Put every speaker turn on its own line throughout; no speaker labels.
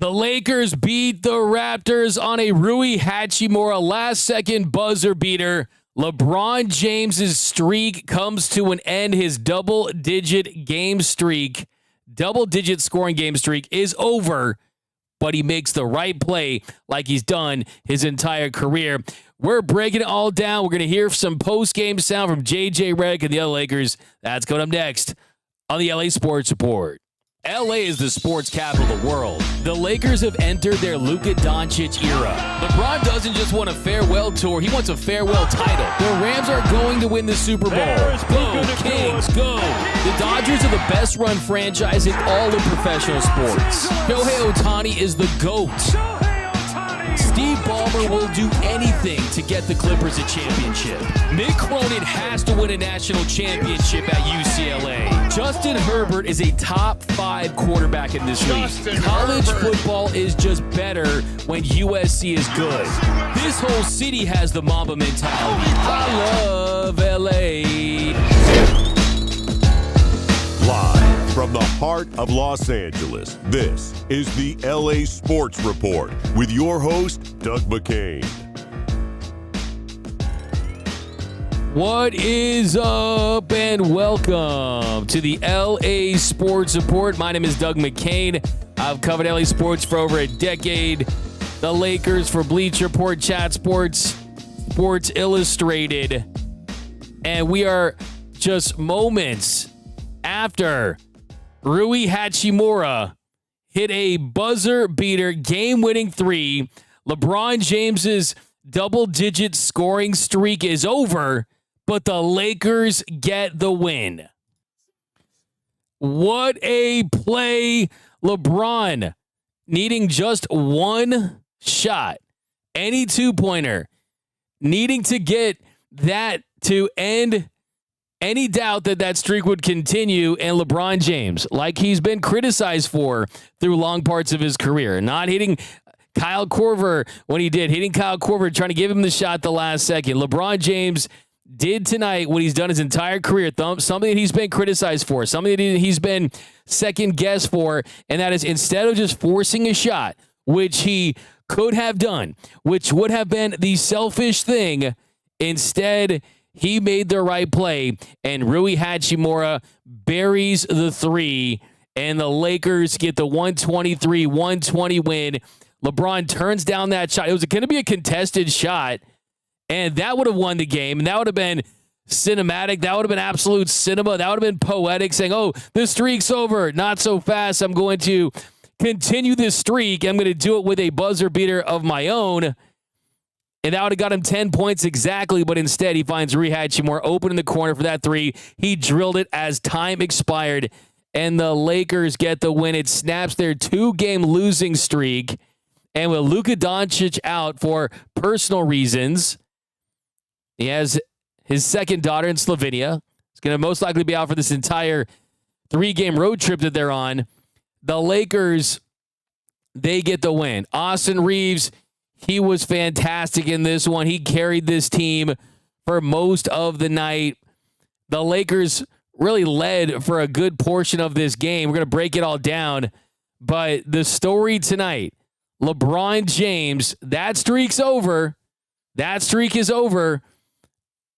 The Lakers beat the Raptors on a Rui Hachimura last-second buzzer beater. LeBron James's streak comes to an end. His double-digit scoring game streak is over, but he makes the right play like he's done his entire career. We're breaking it all down. We're going to hear some post-game sound from J.J. Redick and the LA Lakers. That's coming up next on the LA Sports Report. LA is the sports capital of the world. The Lakers have entered their Luka Doncic era. LeBron doesn't just want a farewell tour, he wants a farewell title. The Rams are going to win the Super Bowl. Go, Kings, go! The Dodgers are the best run franchise in all of professional sports. Shohei Ohtani is the GOAT. Steve Ballmer will do anything to get the Clippers a championship. Mick Cronin has to win a national championship at UCLA. Justin Herbert is a top 5 quarterback in this league. College football is just better when USC is good. This whole city has the Mamba mentality. I love LA.
Live from the heart of Los Angeles, this is the LA Sports Report with your host, Doug McKain.
What is up, and welcome to the LA Sports Report. My name is Doug McKain. I've covered LA sports for over a decade. The Lakers for Bleacher Report, Chat Sports, Sports Illustrated. And we are just moments after Rui Hachimura hit a buzzer beater game-winning 3. LeBron James's double-digit scoring streak is over, but the Lakers get the win. What a play. LeBron needing just one shot, any two-pointer, needing to get that to end any doubt that that streak would continue, and LeBron James, like he's been criticized for through long parts of his career, not hitting Kyle Korver when he did, hitting Kyle Korver, trying to give him the shot the last second. LeBron James did tonight what he's done his entire career, something that he's been criticized for, something that he's been second-guessed for, and that is instead of just forcing a shot, which he could have done, which would have been the selfish thing, instead he made the right play, and Rui Hachimura buries the 3, and the Lakers get the 123-120 win. LeBron turns down that shot. It was going to be a contested shot, and that would have won the game, and that would have been cinematic. That would have been absolute cinema. That would have been poetic, saying, oh, the streak's over. Not so fast. I'm going to continue this streak. I'm going to do it with a buzzer beater of my own. And that would have got him 10 points exactly, but instead he finds Rui Hachimura open in the corner for that 3. He drilled it as time expired, and the Lakers get the win. It snaps their 2-game losing streak, and with Luka Doncic out for personal reasons, he has his second daughter in Slovenia. He's going to most likely be out for this entire 3-game road trip that they're on. The Lakers, they get the win. Austin Reaves, he was fantastic in this one. He carried this team for most of the night. The Lakers really led for a good portion of this game. We're going to break it all down. But the story tonight, LeBron James, that streak's over. That streak is over.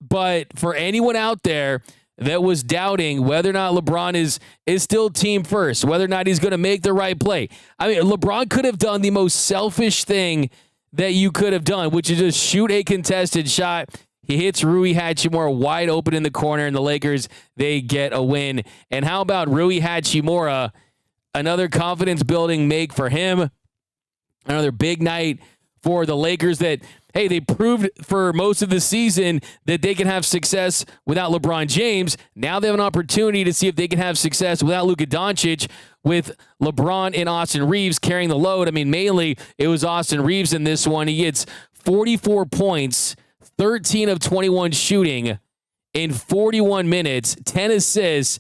But for anyone out there that was doubting whether or not LeBron is still team first, whether or not he's going to make the right play. I mean, LeBron could have done the most selfish thing that you could have done, which is just shoot a contested shot. He hits Rui Hachimura wide open in the corner, and the Lakers, they get a win. And how about Rui Hachimura? Another confidence-building make for him. Another big night for the Lakers that, hey, they proved for most of the season that they can have success without LeBron James. Now they have an opportunity to see if they can have success without Luka Doncic, with LeBron and Austin Reaves carrying the load. I mean, mainly it was Austin Reaves in this one. He gets 44 points, 13 of 21 shooting in 41 minutes, 10 assists.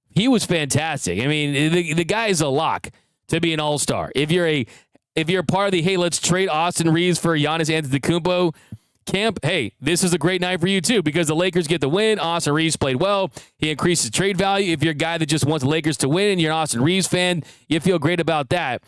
He was fantastic. I mean, the guy is a lock to be an all-star. If you're part of the, hey, let's trade Austin Reaves for Giannis Antetokounmpo camp, hey, this is a great night for you too, because the Lakers get the win. Austin Reaves played well. He increases trade value. If you're a guy that just wants the Lakers to win and you're an Austin Reaves fan, you feel great about that.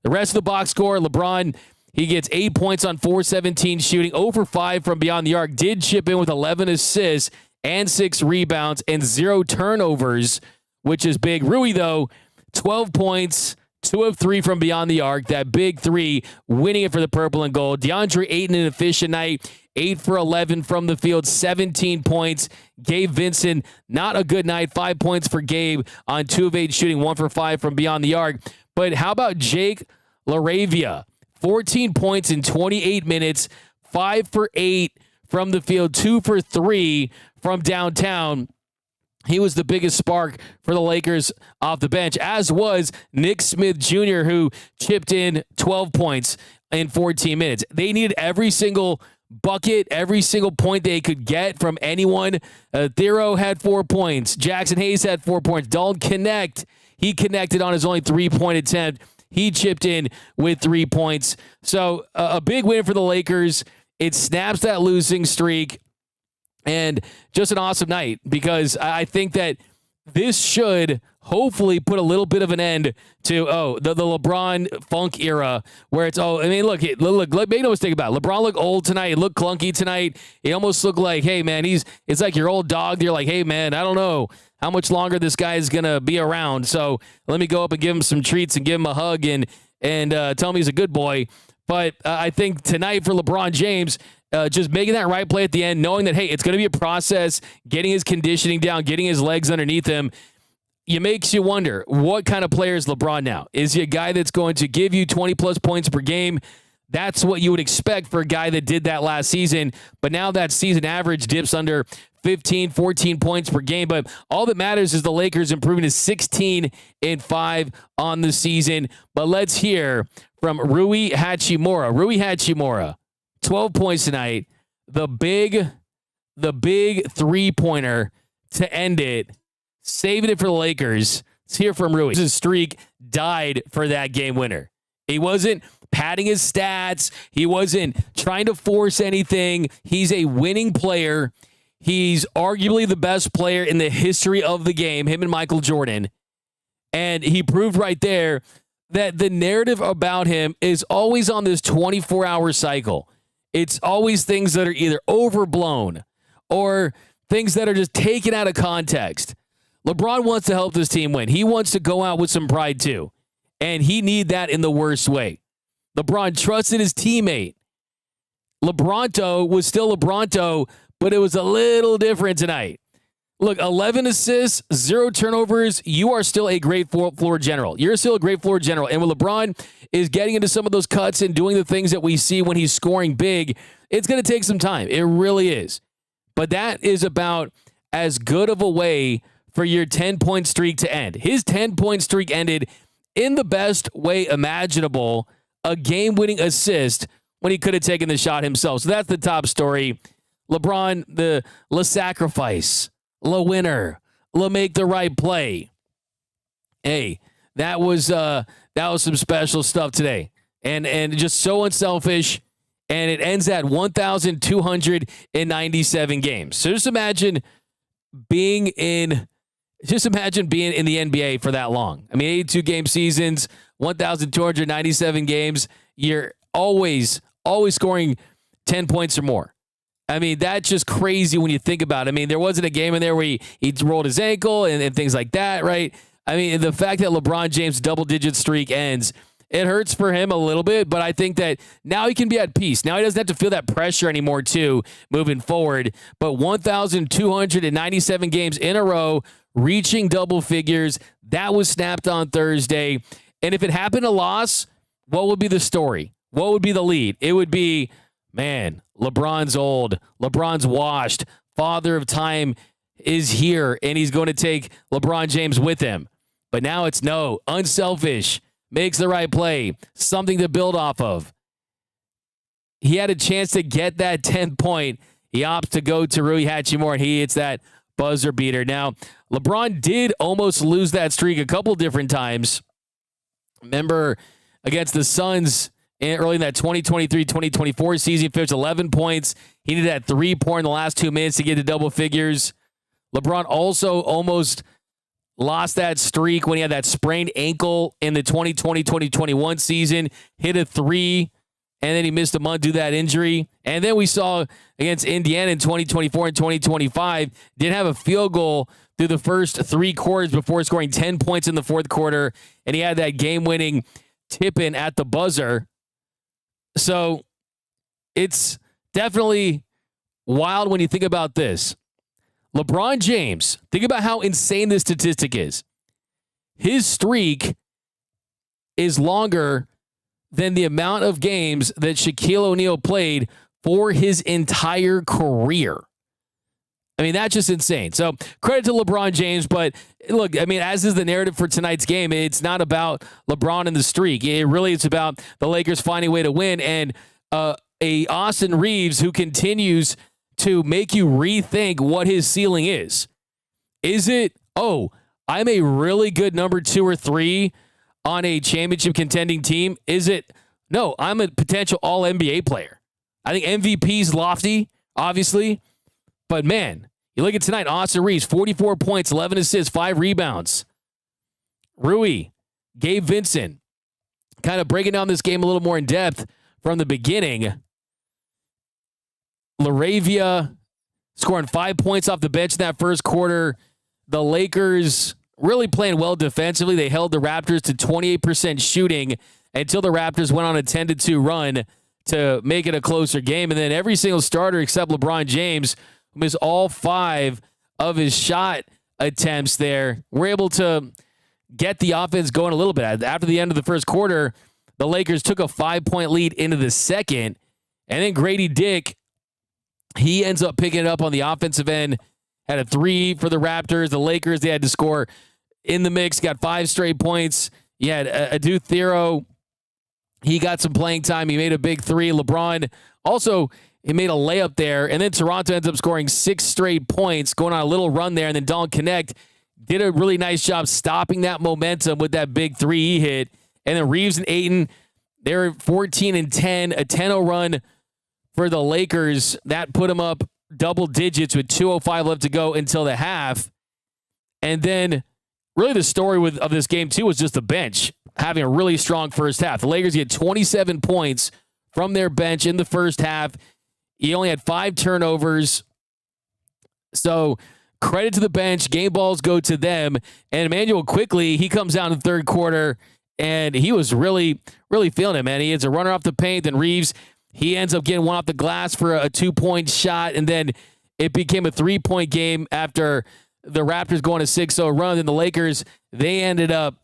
The rest of the box score, LeBron, he gets 8 points on 4-17 shooting, 0 for 5 from beyond the arc, did chip in with 11 assists and 6 rebounds and 0 turnovers, which is big. Rui, though, 12 points, 2 of 3 from beyond the arc, that big three, winning it for the purple and gold. DeAndre Ayton, an efficient night, 8 for 11 from the field, 17 points. Gabe Vincent, not a good night, 5 points for Gabe on 2 of 8 shooting, 1 for 5 from beyond the arc. But how about Jake LaRavia? 14 points in 28 minutes, 5 for 8 from the field, 2 for 3 from downtown. He was the biggest spark for the Lakers off the bench, as was Nick Smith Jr., who chipped in 12 points in 14 minutes. They needed every single bucket, every single point they could get from anyone. Thero had 4 points. Jackson Hayes had 4 points. Dalton he connected on his only 3-point attempt. He chipped in with 3 points. So a big win for the Lakers. It snaps that losing streak. And just an awesome night, because I think that this should hopefully put a little bit of an end to the LeBron funk era, where it's look, make no mistake about it. LeBron looked old tonight. He looked clunky tonight. It almost looked like, hey man, it's like your old dog. You're like, hey man, I don't know how much longer this guy is gonna be around. So let me go up and give him some treats and give him a hug and tell him he's a good boy. But I think tonight for LeBron James, just making that right play at the end, knowing that, hey, it's going to be a process, getting his conditioning down, getting his legs underneath him, it makes you wonder, what kind of player is LeBron now? Is he a guy that's going to give you 20-plus points per game? That's what you would expect for a guy that did that last season. But now that season average dips under 15, 14 points per game. But all that matters is the Lakers improving to 16-5 on the season. But let's hear from Rui Hachimura. Rui Hachimura, 12 points tonight. The big 3-pointer to end it, saving it for the Lakers. Let's hear from Rui. His streak died for that game winner. He wasn't padding his stats. He wasn't trying to force anything. He's a winning player. He's arguably the best player in the history of the game, him and Michael Jordan. And he proved right there that the narrative about him is always on this 24-hour cycle. It's always things that are either overblown or things that are just taken out of context. LeBron wants to help this team win. He wants to go out with some pride too. And he need that in the worst way. LeBron trusted his teammate. LeBronto was still LeBronto, but it was a little different tonight. Look, 11 assists, 0 turnovers. You are still a great floor general. You're still a great floor general. And when LeBron is getting into some of those cuts and doing the things that we see when he's scoring big, it's going to take some time. It really is. But that is about as good of a way for your 10-point streak to end. His 10-point streak ended in the best way imaginable, a game-winning assist when he could have taken the shot himself. So that's the top story. LeBron, the sacrifice. La winner, la make the right play. Hey, that was some special stuff today, and just so unselfish. And it ends at 1,297 games. So just imagine being in the NBA for that long. I mean, 82 game seasons, 1,297 games. You're always scoring 10 points or more. I mean, that's just crazy when you think about it. I mean, there wasn't a game in there where he rolled his ankle and things like that, right? I mean, the fact that LeBron James' double-digit streak ends, it hurts for him a little bit, but I think that now he can be at peace. Now he doesn't have to feel that pressure anymore, too, moving forward. But 1,297 games in a row, reaching double figures, that was snapped on Thursday. And if it happened a loss, what would be the story? What would be the lead? It would be, man, LeBron's old. LeBron's washed. Father of time is here, and he's going to take LeBron James with him. But now it's no. Unselfish. Makes the right play. Something to build off of. He had a chance to get that 10-point. He opts to go to Rui Hachimura, and he hits that buzzer beater. Now, LeBron did almost lose that streak a couple different times. Remember, against the Suns, early in that 2023-2024 season, he finished 11 points. He needed that 3-pointer in the last 2 minutes to get to double figures. LeBron also almost lost that streak when he had that sprained ankle in the 2020-2021 season, hit a 3, and then he missed a month due to that injury. And then we saw against Indiana in 2024 and 2025, didn't have a field goal through the first 3 quarters before scoring 10 points in the fourth quarter, and he had that game-winning tip-in at the buzzer. So it's definitely wild when you think about this. LeBron James, think about how insane this statistic is. His streak is longer than the amount of games that Shaquille O'Neal played for his entire career. I mean, that's just insane. So credit to LeBron James, but look, I mean, as is the narrative for tonight's game, it's not about LeBron and the streak. It really is about the Lakers finding a way to win, and a Austin Reaves who continues to make you rethink what his ceiling is. Is it, I'm a really good number 2 or 3 on a championship contending team? Is it, no, I'm a potential all-NBA player. I think MVP's lofty, obviously. But, man, you look at tonight, Austin Reaves, 44 points, 11 assists, 5 rebounds. Rui, Gabe Vincent, kind of breaking down this game a little more in depth from the beginning. LaRavia scoring 5 points off the bench in that first quarter. The Lakers really playing well defensively. They held the Raptors to 28% shooting until the Raptors went on a 10-2 run to make it a closer game. And then every single starter except LeBron James missed all 5 of his shot attempts there. We're able to get the offense going a little bit. After the end of the first quarter, the Lakers took a 5-point lead into the second. And then Grady Dick, he ends up picking it up on the offensive end, had a 3 for the Raptors. The Lakers, they had to score in the mix, got 5 straight points. You had Adu Thero. He got some playing time. He made a big 3. LeBron also, he made a layup there. And then Toronto ends up scoring 6 straight points, going on a little run there. And then Don Connect did a really nice job stopping that momentum with that big 3 he hit. And then Reaves and Ayton, they're 14-10, a 10-0 run for the Lakers. That put them up double digits with 2:05 left to go until the half. And then really the story of this game, too, was just the bench having a really strong first half. The Lakers get 27 points from their bench in the first half. He only had 5 turnovers. So credit to the bench. Game balls go to them. And Emmanuel quickly, he comes out in the third quarter, and he was really, really feeling it, man. He hits a runner off the paint, then Reaves, he ends up getting one off the glass for a 2-point shot, and then it became a 3-point game after the Raptors going a 6-0 run. And the Lakers, they ended up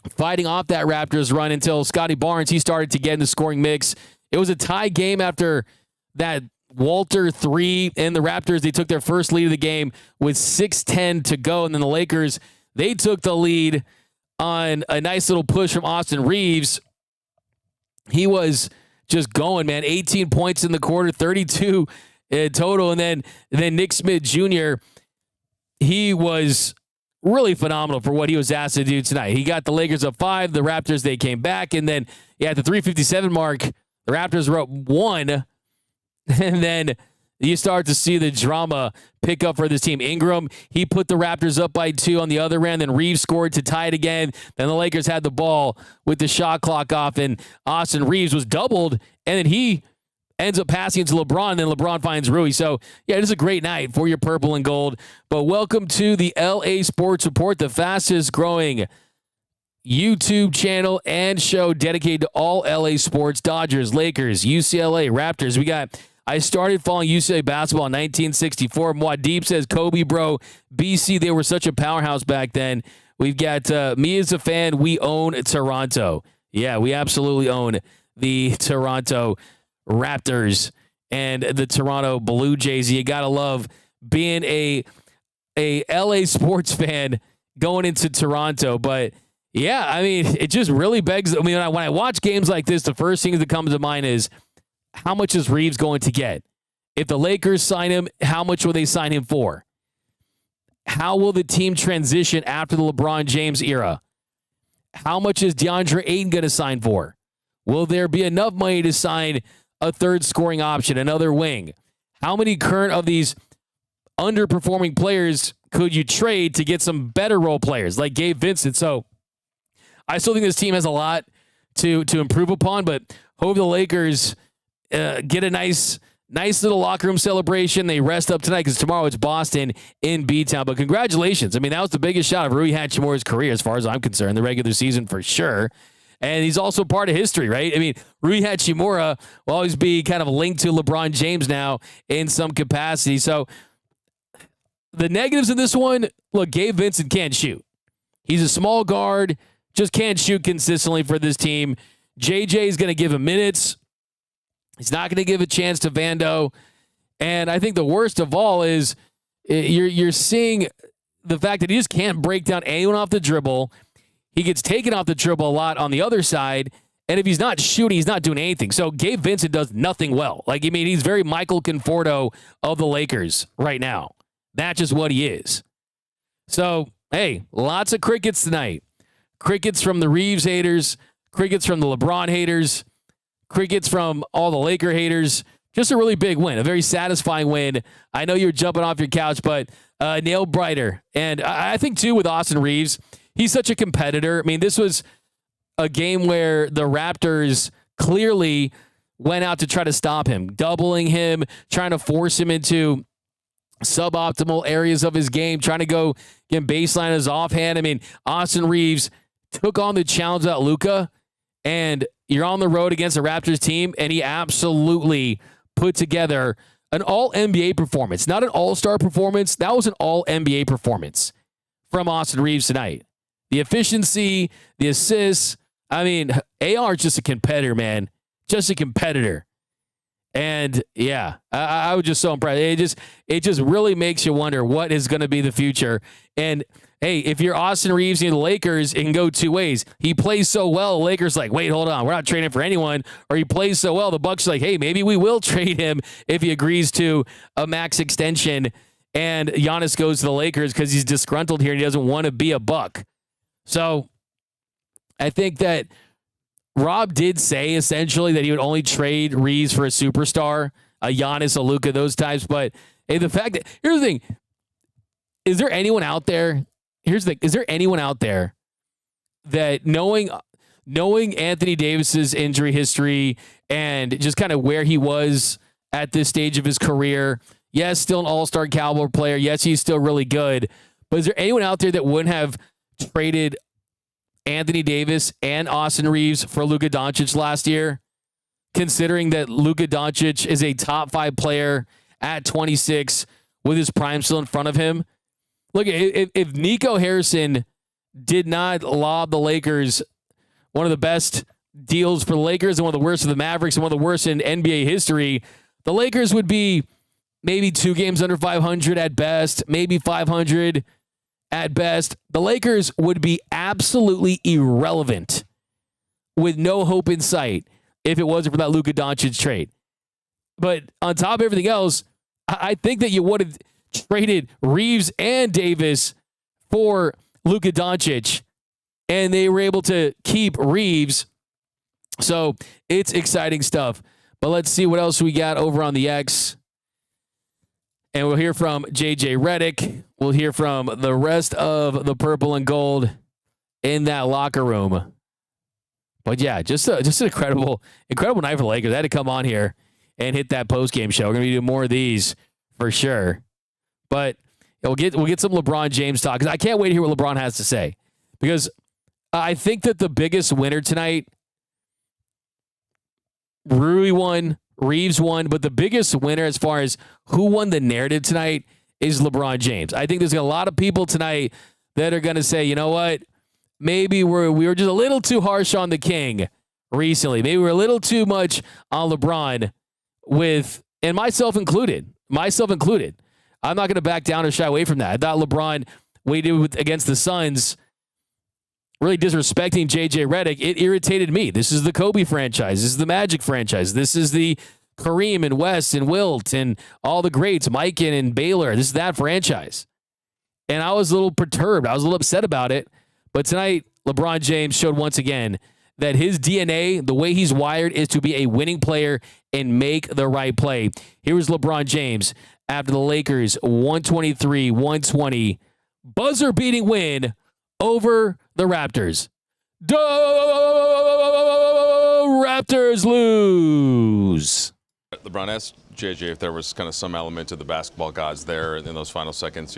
fighting off that Raptors run until Scotty Barnes, he started to get in the scoring mix. It was a tie game after that Walter 3, and the Raptors, they took their first lead of the game with 6:10 to go. And then the Lakers, they took the lead on a nice little push from Austin Reaves. He was just going, man. 18 points in the quarter, 32 total. And then Nick Smith Jr., he was really phenomenal for what he was asked to do tonight. He got the Lakers up 5. The Raptors, they came back. And then at the 3:57 mark, the Raptors were up 1. And then you start to see the drama pick up for this team. Ingram, he put the Raptors up by 2 on the other end. Then Reaves scored to tie it again. Then the Lakers had the ball with the shot clock off, and Austin Reaves was doubled. And then he ends up passing it to LeBron, and then LeBron finds Rui. So, yeah, it is a great night for your purple and gold. But welcome to the LA Sports Report, the fastest growing YouTube channel and show dedicated to all LA sports. Dodgers, Lakers, UCLA, Raptors. I started following UCLA basketball in 1964. Muad'Dib says, Kobe, bro. BC, they were such a powerhouse back then. We've got me as a fan. We own Toronto. Yeah, we absolutely own the Toronto Raptors and the Toronto Blue Jays. You got to love being a LA sports fan going into Toronto. But, yeah, I mean, it just really begs. I mean, when I watch games like this, the first thing that comes to mind is, how much is Reaves going to get? If the Lakers sign him, how much will they sign him for? How will the team transition after the LeBron James era? How much is DeAndre Ayton going to sign for? Will there be enough money to sign a third scoring option, another wing? How many current of these underperforming players could you trade to get some better role players like Gabe Vincent? So I still think this team has a lot to improve upon, but hope the Lakers get a nice little locker room celebration. They rest up tonight because tomorrow it's Boston in B-Town. But congratulations. I mean, that was the biggest shot of Rui Hachimura's career as far as I'm concerned, the regular season for sure. And he's also part of history, right? I mean, Rui Hachimura will always be kind of linked to LeBron James now in some capacity. So the negatives in this one, look, Gabe Vincent can't shoot. He's a small guard, just can't shoot consistently for this team. JJ is going to give him minutes. He's not going to give a chance to Vando. And I think the worst of all is you're seeing the fact that he just can't break down anyone off the dribble. He gets taken off the dribble a lot on the other side. And if he's not shooting, he's not doing anything. So Gabe Vincent does nothing well. Like, I mean, he's very Michael Conforto of the Lakers right now. That's just what he is. So, hey, lots of crickets tonight. Crickets from the Reaves haters. Crickets from the LeBron haters. Crickets from all the Laker haters. Just a really big win. A very satisfying win. I know you're jumping off your couch, but nail brighter. And I think, too, with Austin Reaves, he's such a competitor. I mean, this was a game where the Raptors clearly went out to try to stop him, doubling him, trying to force him into suboptimal areas of his game, trying to go get baseline his offhand. I mean, Austin Reaves took on the challenge without Luka, and you're on the road against a Raptors team, and he absolutely put together an all-NBA performance. Not an all-star performance. That was an all-NBA performance from Austin Reaves tonight. The efficiency, the assists. I mean, AR is just a competitor, man. Just a competitor. And yeah, I was just so impressed. It just really makes you wonder what is going to be the future. And hey, if you're Austin Reaves and the Lakers, it can go two ways. He plays so well, the Lakers like, wait, hold on, we're not trading for anyone. Or he plays so well, the Bucks are like, hey, maybe we will trade him if he agrees to a max extension. And Giannis goes to the Lakers because he's disgruntled here and he doesn't want to be a Buck. So I think that Rob did say essentially that he would only trade Reaves for a superstar, a Giannis, a Luka, those types. But hey, the fact that here's the thing: is there anyone out there? Here's the thing: is there anyone out there that knowing Anthony Davis's injury history and just kind of where he was at this stage of his career? Yes, still an all-star caliber player. Yes, he's still really good. But is there anyone out there that wouldn't have traded Anthony Davis and Austin Reaves for Luka Doncic last year, considering that Luka Doncic is a top 5 player at 26 with his prime still in front of him? Look, if Nico Harrison did not lob the Lakers one of the best deals for the Lakers and one of the worst for the Mavericks and one of the worst in NBA history, the Lakers would be maybe 2 games under 500 at best, maybe 500 at best. The Lakers would be absolutely irrelevant with no hope in sight if it wasn't for that Luka Doncic trade. But on top of everything else, I think that you would have traded Reaves and Davis for Luka Doncic, and they were able to keep Reaves. So it's exciting stuff. But let's see what else we got over on the X. And we'll hear from JJ Redick. We'll hear from the rest of the purple and gold in that locker room. But yeah, just an incredible night for the Lakers. They had to come on here and hit that postgame show. We're going to be doing more of these for sure. But we'll get some LeBron James talk, because I can't wait to hear what LeBron has to say. Because I think that the biggest winner tonight, Rui won, Reaves won, but the biggest winner as far as who won the narrative tonight is LeBron James. I think there's a lot of people tonight that are going to say, you know what, maybe we were just a little too harsh on the King recently. Maybe we're a little too much on LeBron and myself included. I'm not going to back down or shy away from that. I thought LeBron, what he did against the Suns, really disrespecting JJ Redick, it irritated me. This is the Kobe franchise. This is the Magic franchise. This is the Kareem and West and Wilt and all the greats, Mikan and Baylor. This is that franchise. And I was a little perturbed. I was a little upset about it. But tonight, LeBron James showed once again that his DNA, the way he's wired, is to be a winning player and make the right play. Here was LeBron James after the Lakers' 123-120 buzzer-beating win over the Raptors. Raptors lose.
LeBron asked JJ if there was kind of some element to the basketball gods there in those final seconds,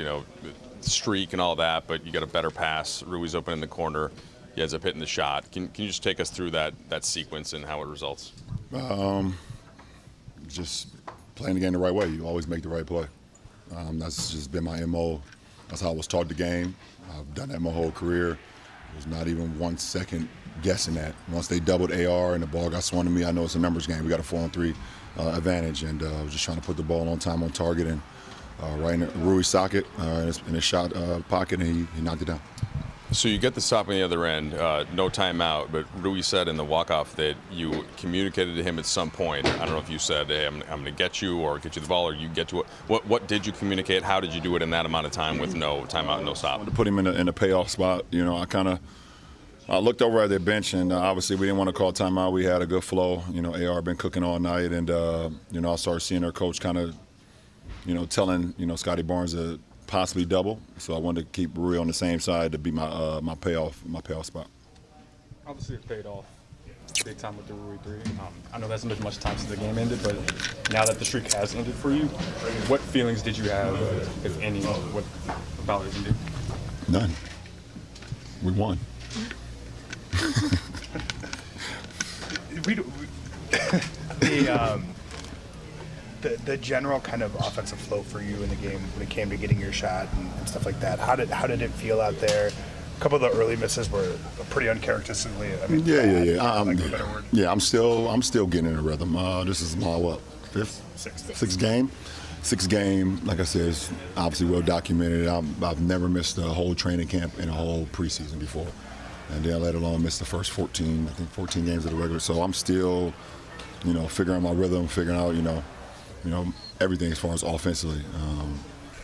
streak and all that, but you got a better pass. Rui's open in the corner. He ends up hitting the shot. Can you just take us through that sequence and how it results?
Just playing the game the right way. You always make the right play. That's just been my MO. That's how I was taught the game. I've done that my whole career. There's not even 1 second guessing that. Once they doubled AR and the ball got swung to me, I know it's a numbers game. We got a 4-on-3 advantage, and I was just trying to put the ball on time, on target, and right in Rui's socket, in his shot pocket, and he knocked it down.
So you get the stop on the other end, no timeout, but Rui said in the walk-off that you communicated to him at some point. I don't know if you said, hey, I'm going to get you or get you the ball, or you get to it. What did you communicate? How did you do it in that amount of time with no timeout, no stop?
To put him in a payoff spot, I looked over at their bench, and obviously we didn't want to call timeout. We had a good flow. AR been cooking all night, and I started seeing our coach kind of, telling Scotty Barnes to possibly double. So I wanted to keep Rui on the same side to be my payoff spot.
Obviously it paid off big time with the Rui 3. I know that's not been much time since the game ended, but now that the streak has ended for you, what feelings did you have, if any, about it?
None. We won.
The general kind of offensive flow for you in the game when it came to getting your shot and stuff like that. How did it feel out there? A couple of the early misses were pretty uncharacteristically.
I'm still getting in a rhythm. This is my sixth game. Like I said, it's obviously well documented. I've never missed a whole training camp in a whole preseason before, and then let alone miss the first 14 games of the regular. So I'm still, figuring out my rhythm, figuring out, everything as far as offensively.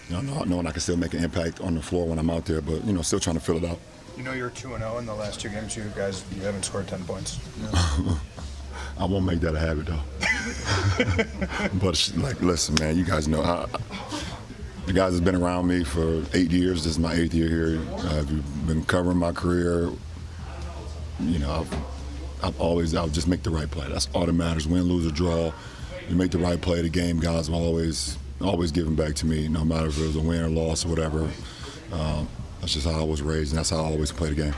Knowing I can still make an impact on the floor when I'm out there, but still trying to fill it out.
You're 2-0 in the last 2 games. You haven't scored 10 points.
I won't make that a habit though. But listen, man, you guys know. The guys have been around me for 8 years. This is my 8th year here. I've been covering my career. I'll just make the right play. That's all that matters. Win, lose, or draw. You make the right play. The game gods will always give them back to me, no matter if it was a win or loss or whatever. That's just how I was raised, and that's how I always play the game.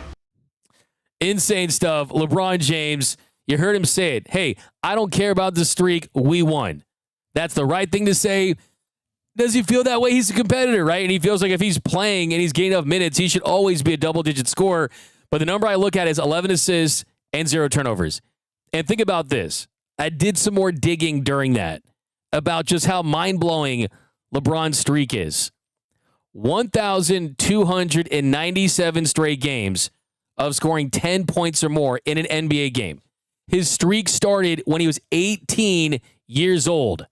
Insane stuff. LeBron James, you heard him say it. Hey, I don't care about the streak. We won. That's the right thing to say. Does he feel that way? He's a competitor, right? And he feels like if he's playing and he's getting enough minutes, he should always be a double-digit scorer. But the number I look at is 11 assists and 0 turnovers. And think about this. I did some more digging during that about just how mind-blowing LeBron's streak is. 1,297 straight games of scoring 10 points or more in an NBA game. His streak started when he was 18 years old.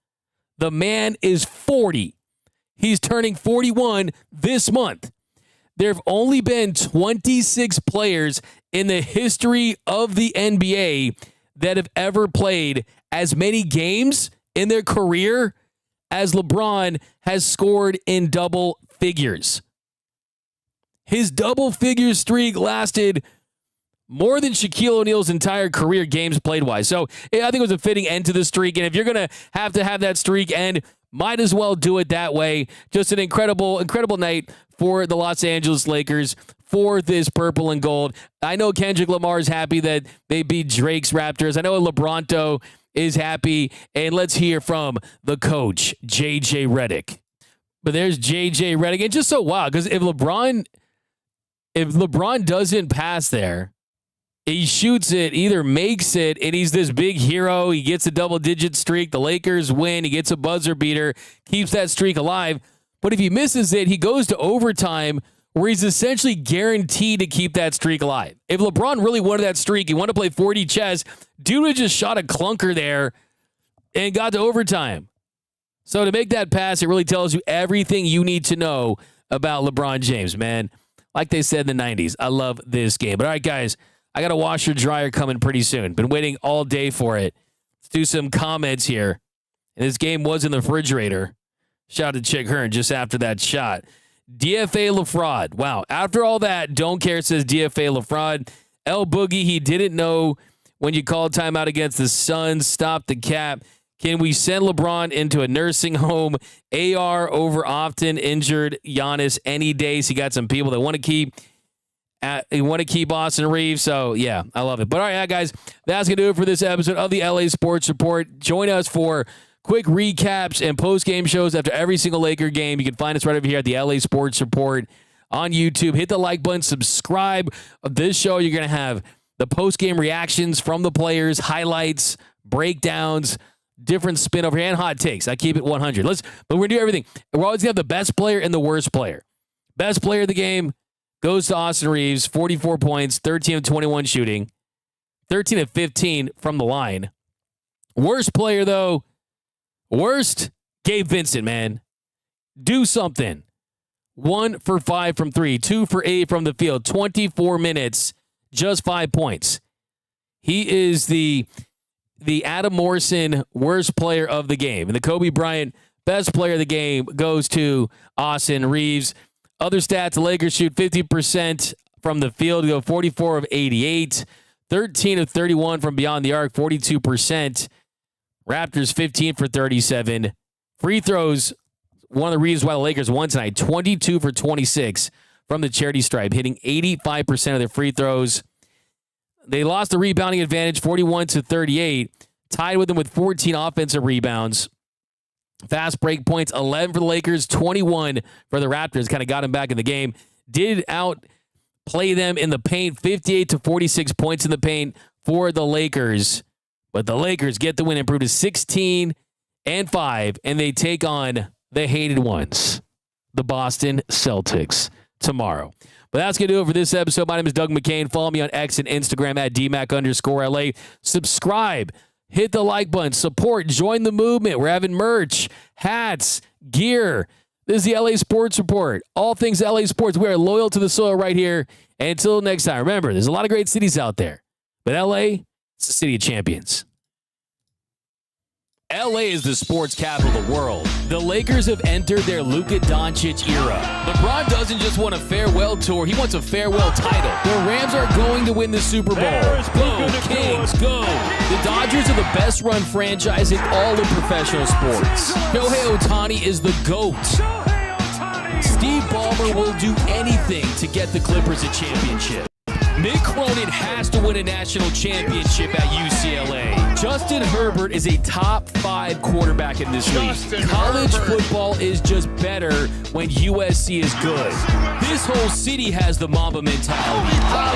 The man is 40. He's turning 41 this month. There have only been 26 players in the history of the NBA that have ever played as many games in their career as LeBron has scored in double figures. His double figure streak lasted more than Shaquille O'Neal's entire career games played wise. So I think it was a fitting end to the streak. And if you're going to have that streak end, might as well do it that way. Just an incredible night for the Los Angeles Lakers for this purple and gold. I know Kendrick Lamar is happy that they beat Drake's Raptors. I know LeBronto is happy. And let's hear from the coach, J.J. Redick. But there's J.J. Redick. And just so wild, because if LeBron doesn't pass there, he shoots it, either makes it, and he's this big hero. He gets a double-digit streak. The Lakers win. He gets a buzzer beater, keeps that streak alive. But if he misses it, he goes to overtime, where he's essentially guaranteed to keep that streak alive. If LeBron really wanted that streak, he wanted to play 4D chess, dude would just shot a clunker there and got to overtime. So to make that pass, it really tells you everything you need to know about LeBron James, man. Like they said in the 90s, I love this game. But all right, guys, I got a washer dryer coming pretty soon. Been waiting all day for it. Let's do some comments here. And this game was in the refrigerator. Shout out to Chick Hearn just after that shot. DFA LaFraud. Wow. After all that, don't care says DFA LaFraud. El Boogie, he didn't know when you called timeout against the Suns. Stop the cap. Can we send LeBron into a nursing home? AR over often injured Giannis any day. So you got some people that want to keep Austin Reaves. So, yeah, I love it. But, all right, guys, that's going to do it for this episode of the LA Sports Report. Join us for quick recaps and post-game shows after every single Laker game. You can find us right over here at the LA Sports Report on YouTube. Hit the like button. Subscribe. Of this show, you're going to have the post-game reactions from the players, highlights, breakdowns, different spin over here, and hot takes. I keep it 100. But we're going to do everything. We're always going to have the best player and the worst player. Best player of the game goes to Austin Reaves, 44 points, 13 of 21 shooting, 13 of 15 from the line. Worst player, though, Gabe Vincent, man. Do something. 1 for 5 from 3, 2 for 8 from the field, 24 minutes, just 5 points. He is the Adam Morrison worst player of the game. And the Kobe Bryant best player of the game goes to Austin Reaves. Other stats, the Lakers shoot 50% from the field, go 44 of 88, 13 of 31 from beyond the arc, 42%. Raptors 15 for 37. Free throws, one of the reasons why the Lakers won tonight, 22 for 26 from the charity stripe, hitting 85% of their free throws. They lost the rebounding advantage, 41 to 38, tied with them with 14 offensive rebounds. Fast break points, 11 for the Lakers, 21 for the Raptors. Kind of got them back in the game. Did outplay them in the paint, 58 to 46 points in the paint for the Lakers. But the Lakers get the win, improved to 16-5, and they take on the hated ones, the Boston Celtics, tomorrow. But that's going to do it for this episode. My name is Doug McKain. Follow me on X and Instagram at DMac_LA. Subscribe. Hit the like button. Support. Join the movement. We're having merch, hats, gear. This is the LA Sports Report. All things LA Sports. We are loyal to the soil right here. And until next time, remember, there's a lot of great cities out there. But LA, it's the city of champions. LA is the sports capital of the world. The Lakers have entered their Luka Doncic era. LeBron doesn't just want a farewell tour, he wants a farewell title. The Rams are going to win the Super Bowl. Go, Kings, go. The Dodgers are the best run franchise in all of professional sports. Shohei Ohtani is the GOAT. Steve Ballmer will do anything to get the Clippers a championship. Mick Cronin has to win a national championship at UCLA. Justin Herbert is a top 5 quarterback in this league. College football is just better when USC is good. This whole city has the Mamba mentality. I